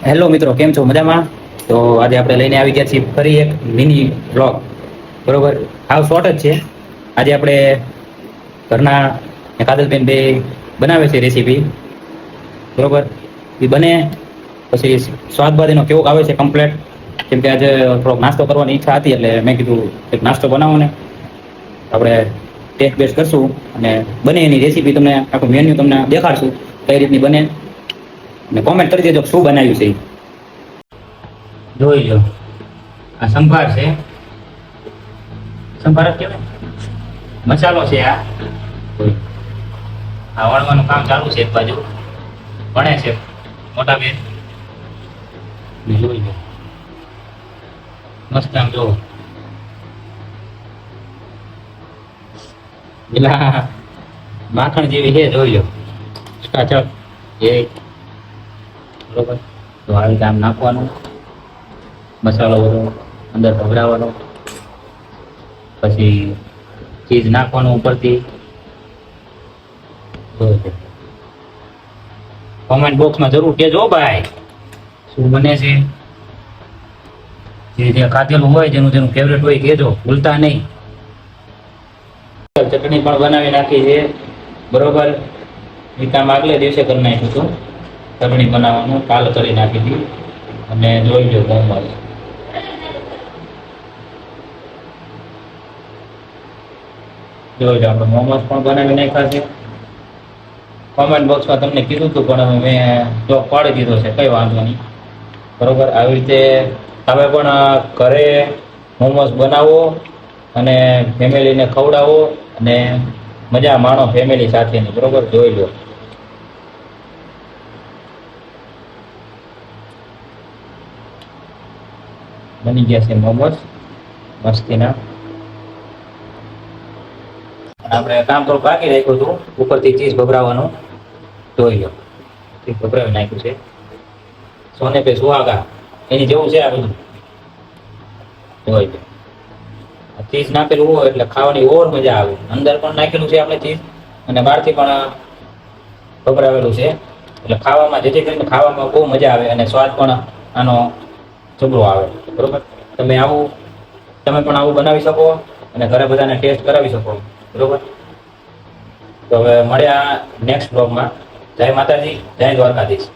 Hello મિત્રો, કેમ છો? મજામાં? તો આજે આપણે લઈને આવી ગયા છીએ ફરી એક મિની વ્લોગ. બરોબર, હાવ શોર્ટ જ છે. આજે આપણે ઘરના કાદલબેન બે બનાવે છે રેસીપી. બરોબર, એ બને પછી સ્વાદ બાદ એનો કેવો આવે છે કમ્પ્લેટ. કેમ કે આજે થોડોક નાસ્તો કરવાની ઈચ્છા હતી, એટલે મેં કીધું એક નાસ્તો બનાવો ને આપણે ટેસ્ટ બેસ્ટ કરશું અને બને એની રેસીપી તમને આખું મેન્યુ તમને દેખાડશું કઈ રીતની બને. અને કોમેન્ટ કરી દેજો શું બનાવ્યું છે. જોઈ લો, આ સંભાર છે. સંભાર જ કહેવાય, મસાલો છે. આ વણવાનું કામ ચાલુ છે. એક બાજુ વણે છે મોટા બેન. જોઈ લો, મસ્ત આમ જો પેલા માખણ જેવી છે. જોઈ લો, ચકાચક એ બરોબર. તો આવી રીતે આમ નાખવાનું મસાલો બધો અંદર ભભરાવાનો, પછી ચીઝ નાખવાનું ઉપરથી. કોમેન્ટ બોક્સમાં જરૂર કહેજો ભાઈ શું બને છે. જે ખાધેલું હોય, જેનું ફેવરેટ હોય કહેજો, ભૂલતા નહીં. ચટણી પણ બનાવી નાખી છે. બરોબર, એ કામ આગલે દિવસે કરી નાખ્યું હતું. ચટણી બનાવવાનું કાલ કરી નાખી હતી. અને જોઈ લો મોમોસ. જોઈ લો, આપણે મોમોસ પણ બનાવી નાખ્યા છે. કોમેન્ટ બોક્સમાં તમને કીધું હતું, પણ મેં જોબ પાડી દીધો છે. કઈ વાંધો નહીં. બરોબર, આવી રીતે તમે પણ ઘરે મોમોસ બનાવો અને ફેમિલીને ખવડાવો અને મજા માણો ફેમિલી સાથેની. બરોબર, જોઈ લો. બની ગયા છે મોમોસ મસ્તીના. આપણે કામ થોડું બાકી રાખ્યું હતું, ઉપરથી ચીઝ ભભરાવાનું. જોઈ લો, ચીઝ ભભરાવી નાખ્યું છે. સોને પે સુહાગા એની જેવું છે આ બધું. જોઈ લો, ચીઝ નાખેલું હોય એટલે ખાવાની ઓર મજા આવે. અંદર પણ નાખેલું છે આપણે ચીઝ, અને બહારથી પણ ભભરાવેલું છે. એટલે ખાવામાં, જેથી કરીને ખાવામાં બહુ મજા આવે અને સ્વાદ પણ આનો જબરો આવે. બરોબર, તમે પણ આવું બનાવી શકો અને ઘરે બધાને ટેસ્ટ કરાવી શકો. બરોબર, તો હવે મળ્યા નેક્સ્ટ બ્લોગમાં. જય માતાજી, જય દ્વારકાધીશ.